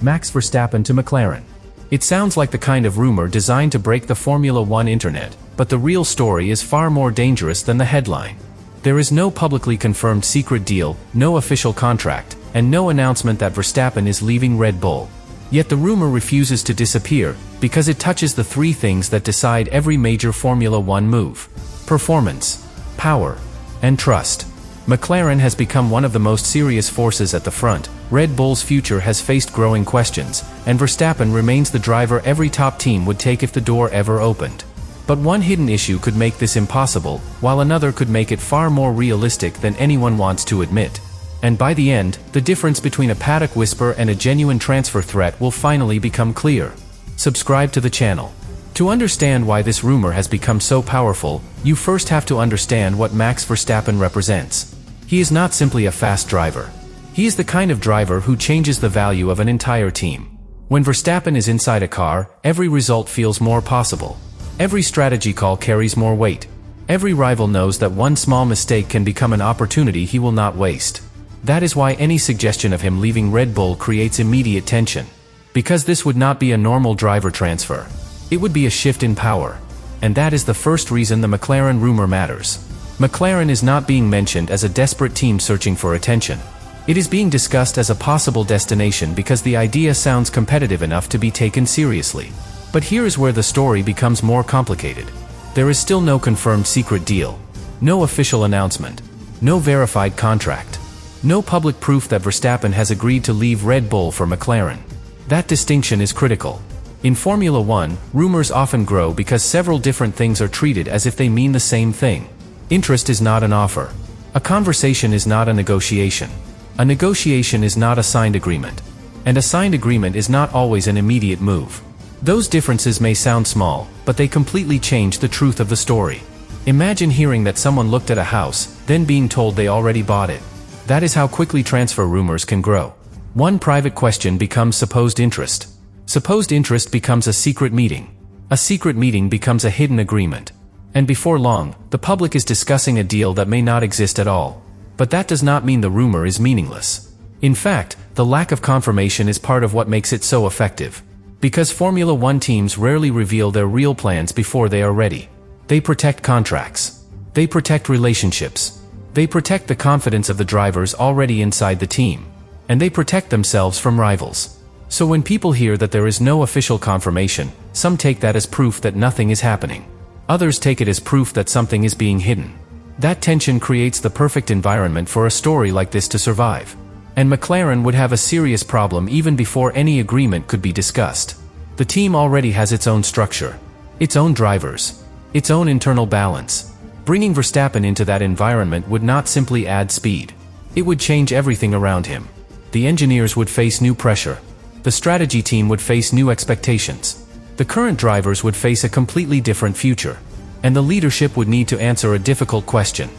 Max Verstappen to McLaren. It sounds like the kind of rumor designed to break the Formula One internet, but the real story is far more dangerous than the headline. There is no publicly confirmed secret deal, no official contract, and no announcement that Verstappen is leaving Red Bull. Yet the rumor refuses to disappear, because it touches the three things that decide every major Formula One move: performance, power, and trust. McLaren has become one of the most serious forces at the front. Red Bull's future has faced growing questions, and Verstappen remains the driver every top team would take if the door ever opened. But one hidden issue could make this impossible, while another could make it far more realistic than anyone wants to admit. And by the end, the difference between a paddock whisper and a genuine transfer threat will finally become clear. Subscribe to the channel. To understand why this rumor has become so powerful, you first have to understand what Max Verstappen represents. He is not simply a fast driver. He is the kind of driver who changes the value of an entire team. When Verstappen is inside a car, every result feels more possible. Every strategy call carries more weight. Every rival knows that one small mistake can become an opportunity he will not waste. That is why any suggestion of him leaving Red Bull creates immediate tension. Because this would not be a normal driver transfer. It would be a shift in power. And that is the first reason the McLaren rumor matters. McLaren is not being mentioned as a desperate team searching for attention. It is being discussed as a possible destination because the idea sounds competitive enough to be taken seriously. But here is where the story becomes more complicated. There is still no confirmed secret deal. No official announcement. No verified contract. No public proof that Verstappen has agreed to leave Red Bull for McLaren. That distinction is critical. In Formula One, rumors often grow because several different things are treated as if they mean the same thing. Interest is not an offer. A conversation is not a negotiation. A negotiation is not a signed agreement. And a signed agreement is not always an immediate move. Those differences may sound small, but they completely change the truth of the story. Imagine hearing that someone looked at a house, then being told they already bought it. That is how quickly transfer rumors can grow. One private question becomes supposed interest. Supposed interest becomes a secret meeting. A secret meeting becomes a hidden agreement. And before long, the public is discussing a deal that may not exist at all. But that does not mean the rumor is meaningless. In fact, the lack of confirmation is part of what makes it so effective. Because Formula One teams rarely reveal their real plans before they are ready. They protect contracts. They protect relationships. They protect the confidence of the drivers already inside the team. And they protect themselves from rivals. So when people hear that there is no official confirmation, some take that as proof that nothing is happening. Others take it as proof that something is being hidden. That tension creates the perfect environment for a story like this to survive. And McLaren would have a serious problem even before any agreement could be discussed. The team already has its own structure, its own drivers, its own internal balance. Bringing Verstappen into that environment would not simply add speed. It would change everything around him. The engineers would face new pressure. The strategy team would face new expectations. The current drivers would face a completely different future. And the leadership would need to answer a difficult question.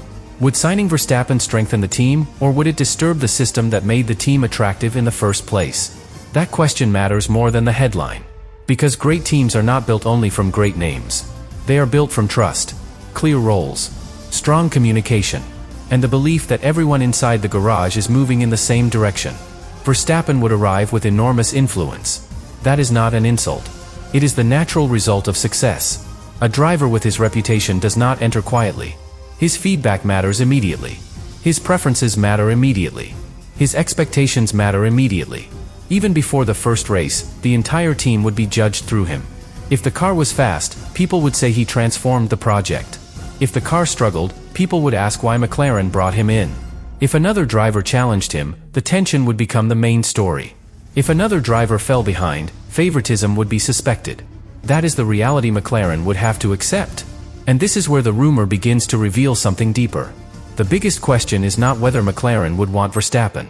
Would signing Verstappen strengthen the team, or would it disturb the system that made the team attractive in the first place? That question matters more than the headline. Because great teams are not built only from great names. They are built from trust, clear roles, strong communication, and the belief that everyone inside the garage is moving in the same direction. Verstappen would arrive with enormous influence. That is not an insult. It is the natural result of success. A driver with his reputation does not enter quietly. His feedback matters immediately. His preferences matter immediately. His expectations matter immediately. Even before the first race, the entire team would be judged through him. If the car was fast, people would say he transformed the project. If the car struggled, people would ask why McLaren brought him in. If another driver challenged him, the tension would become the main story. If another driver fell behind, favoritism would be suspected. That is the reality McLaren would have to accept. And this is where the rumor begins to reveal something deeper. The biggest question is not whether McLaren would want Verstappen.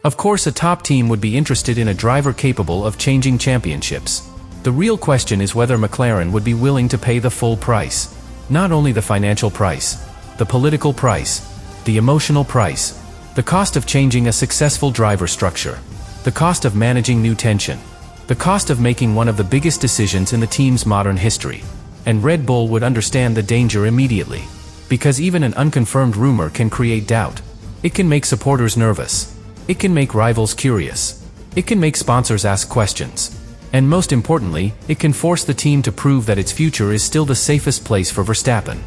Of course, a top team would be interested in a driver capable of changing championships. The real question is whether McLaren would be willing to pay the full price. Not only the financial price, the political price, the emotional price, the cost of changing a successful driver structure, the cost of managing new tension, the cost of making one of the biggest decisions in the team's modern history. And Red Bull would understand the danger immediately. Because even an unconfirmed rumor can create doubt. It can make supporters nervous. It can make rivals curious. It can make sponsors ask questions. And most importantly, it can force the team to prove that its future is still the safest place for Verstappen.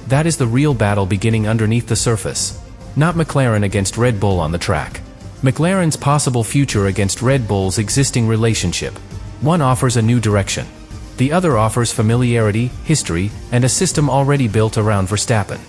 That is the real battle beginning underneath the surface. Not McLaren against Red Bull on the track. McLaren's possible future against Red Bull's existing relationship. One offers a new direction. The other offers familiarity, history, and a system already built around Verstappen.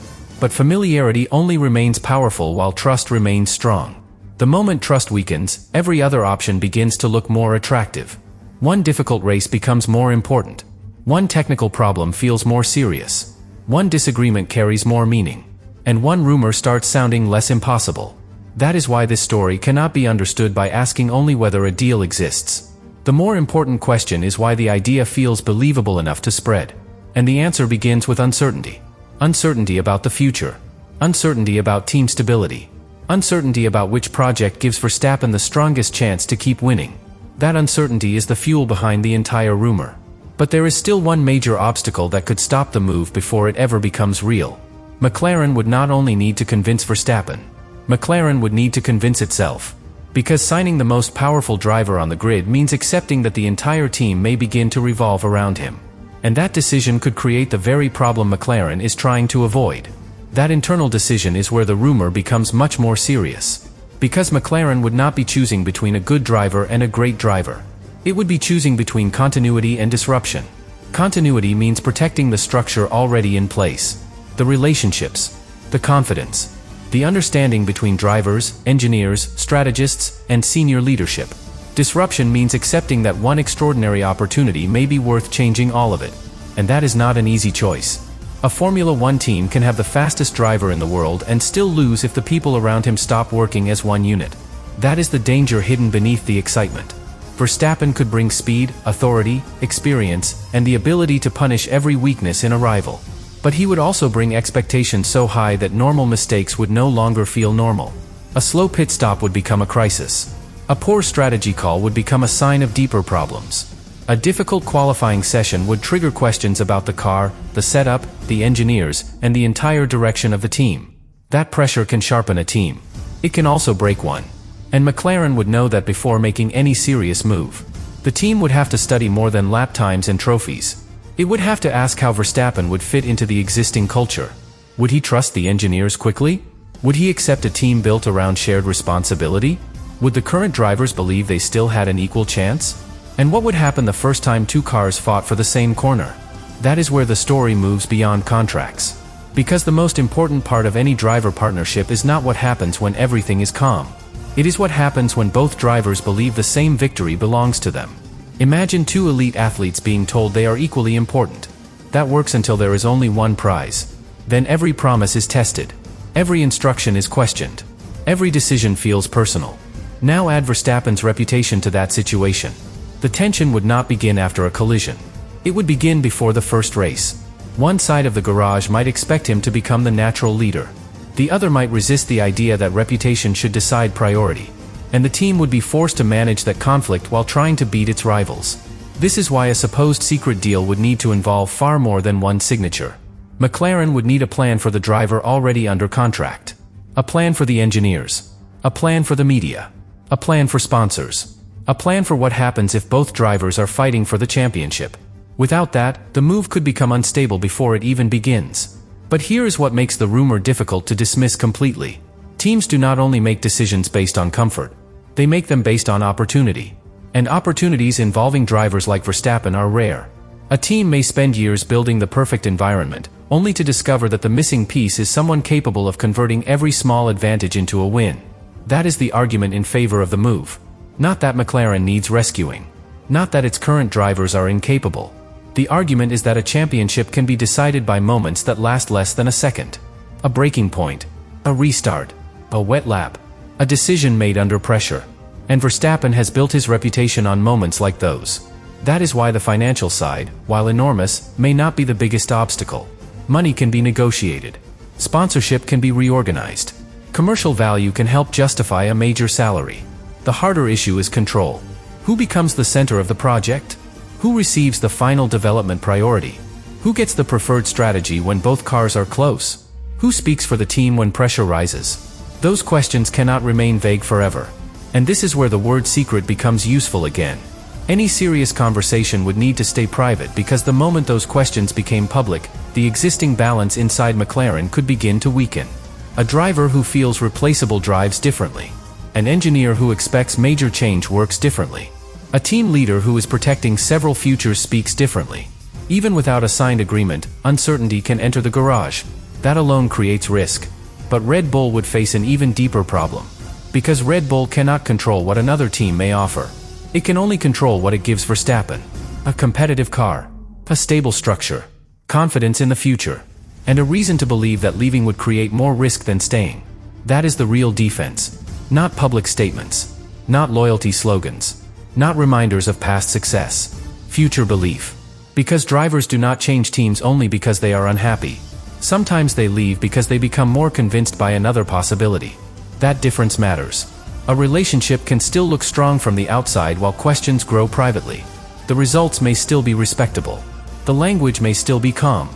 But familiarity only remains powerful while trust remains strong. The moment trust weakens, every other option begins to look more attractive. One difficult race becomes more important. One technical problem feels more serious. One disagreement carries more meaning. And one rumor starts sounding less impossible. That is why this story cannot be understood by asking only whether a deal exists. The more important question is why the idea feels believable enough to spread. And the answer begins with uncertainty. Uncertainty about the future. Uncertainty about team stability. Uncertainty about which project gives Verstappen the strongest chance to keep winning. That uncertainty is the fuel behind the entire rumor. But there is still one major obstacle that could stop the move before it ever becomes real. McLaren would not only need to convince Verstappen. McLaren would need to convince itself. Because signing the most powerful driver on the grid means accepting that the entire team may begin to revolve around him. And that decision could create the very problem McLaren is trying to avoid. That internal decision is where the rumor becomes much more serious. Because McLaren would not be choosing between a good driver and a great driver. It would be choosing between continuity and disruption. Continuity means protecting the structure already in place. The relationships. The confidence. The understanding between drivers, engineers, strategists, and senior leadership. Disruption means accepting that one extraordinary opportunity may be worth changing all of it. And that is not an easy choice. A Formula One team can have the fastest driver in the world and still lose if the people around him stop working as one unit. That is the danger hidden beneath the excitement. Verstappen could bring speed, authority, experience, and the ability to punish every weakness in a rival. But he would also bring expectations so high that normal mistakes would no longer feel normal. A slow pit stop would become a crisis. A poor strategy call would become a sign of deeper problems. A difficult qualifying session would trigger questions about the car, the setup, the engineers, and the entire direction of the team. That pressure can sharpen a team. It can also break one. And McLaren would know that before making any serious move. The team would have to study more than lap times and trophies. It would have to ask how Verstappen would fit into the existing culture. Would he trust the engineers quickly? Would he accept a team built around shared responsibility? Would the current drivers believe they still had an equal chance? And what would happen the first time two cars fought for the same corner? That is where the story moves beyond contracts. Because the most important part of any driver partnership is not what happens when everything is calm. It is what happens when both drivers believe the same victory belongs to them. Imagine two elite athletes being told they are equally important. That works until there is only one prize. Then every promise is tested. Every instruction is questioned. Every decision feels personal. Now add Verstappen's reputation to that situation. The tension would not begin after a collision. It would begin before the first race. One side of the garage might expect him to become the natural leader. The other might resist the idea that reputation should decide priority. And the team would be forced to manage that conflict while trying to beat its rivals. This is why a supposed secret deal would need to involve far more than one signature. McLaren would need a plan for the driver already under contract. A plan for the engineers. A plan for the media. A plan for sponsors. A plan for what happens if both drivers are fighting for the championship. Without that, the move could become unstable before it even begins. But here is what makes the rumor difficult to dismiss completely. Teams do not only make decisions based on comfort. They make them based on opportunity. And opportunities involving drivers like Verstappen are rare. A team may spend years building the perfect environment, only to discover that the missing piece is someone capable of converting every small advantage into a win. That is the argument in favor of the move. Not that McLaren needs rescuing. Not that its current drivers are incapable. The argument is that a championship can be decided by moments that last less than a second. A breaking point. A restart. A wet lap. A decision made under pressure. And Verstappen has built his reputation on moments like those. That is why the financial side, while enormous, may not be the biggest obstacle. Money can be negotiated. Sponsorship can be reorganized. Commercial value can help justify a major salary. The harder issue is control. Who becomes the center of the project? Who receives the final development priority? Who gets the preferred strategy when both cars are close? Who speaks for the team when pressure rises? Those questions cannot remain vague forever. And this is where the word secret becomes useful again. Any serious conversation would need to stay private because the moment those questions became public, the existing balance inside McLaren could begin to weaken. A driver who feels replaceable drives differently. An engineer who expects major change works differently. A team leader who is protecting several futures speaks differently. Even without a signed agreement, uncertainty can enter the garage. That alone creates risk. But Red Bull would face an even deeper problem. Because Red Bull cannot control what another team may offer. It can only control what it gives Verstappen. A competitive car. A stable structure. Confidence in the future. And a reason to believe that leaving would create more risk than staying. That is the real defense. Not public statements. Not loyalty slogans. Not reminders of past success. Future belief. Because drivers do not change teams only because they are unhappy. Sometimes they leave because they become more convinced by another possibility. That difference matters. A relationship can still look strong from the outside while questions grow privately. The results may still be respectable. The language may still be calm.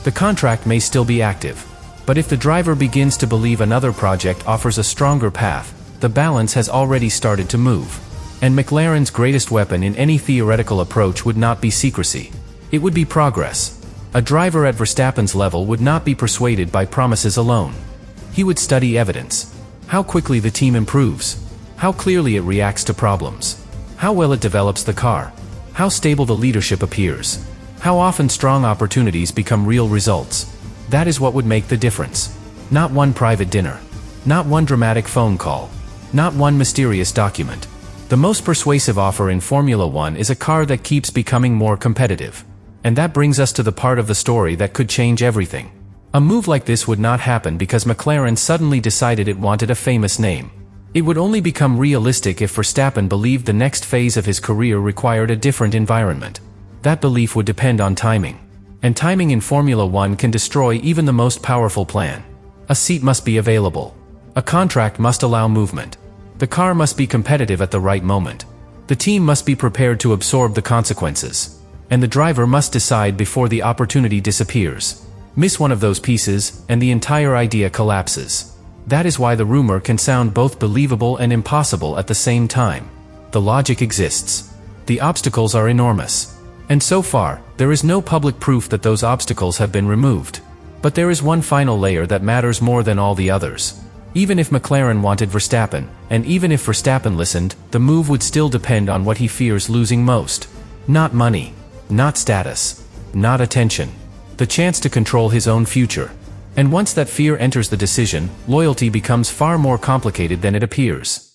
The contract may still be active. But if the driver begins to believe another project offers a stronger path, the balance has already started to move. And McLaren's greatest weapon in any theoretical approach would not be secrecy. It would be progress. A driver at Verstappen's level would not be persuaded by promises alone. He would study evidence. How quickly the team improves. How clearly it reacts to problems. How well it develops the car. How stable the leadership appears. How often strong opportunities become real results. That is what would make the difference. Not one private dinner. Not one dramatic phone call. Not one mysterious document. The most persuasive offer in Formula One is a car that keeps becoming more competitive. And that brings us to the part of the story that could change everything. A move like this would not happen because McLaren suddenly decided it wanted a famous name. It would only become realistic if Verstappen believed the next phase of his career required a different environment. That belief would depend on timing. And timing in Formula One can destroy even the most powerful plan. A seat must be available. A contract must allow movement. The car must be competitive at the right moment. The team must be prepared to absorb the consequences. And the driver must decide before the opportunity disappears. Miss one of those pieces, and the entire idea collapses. That is why the rumor can sound both believable and impossible at the same time. The logic exists. The obstacles are enormous. And so far, there is no public proof that those obstacles have been removed. But there is one final layer that matters more than all the others. Even if McLaren wanted Verstappen, and even if Verstappen listened, the move would still depend on what he fears losing most. Not money. Not status. Not attention. The chance to control his own future. And once that fear enters the decision, loyalty becomes far more complicated than it appears.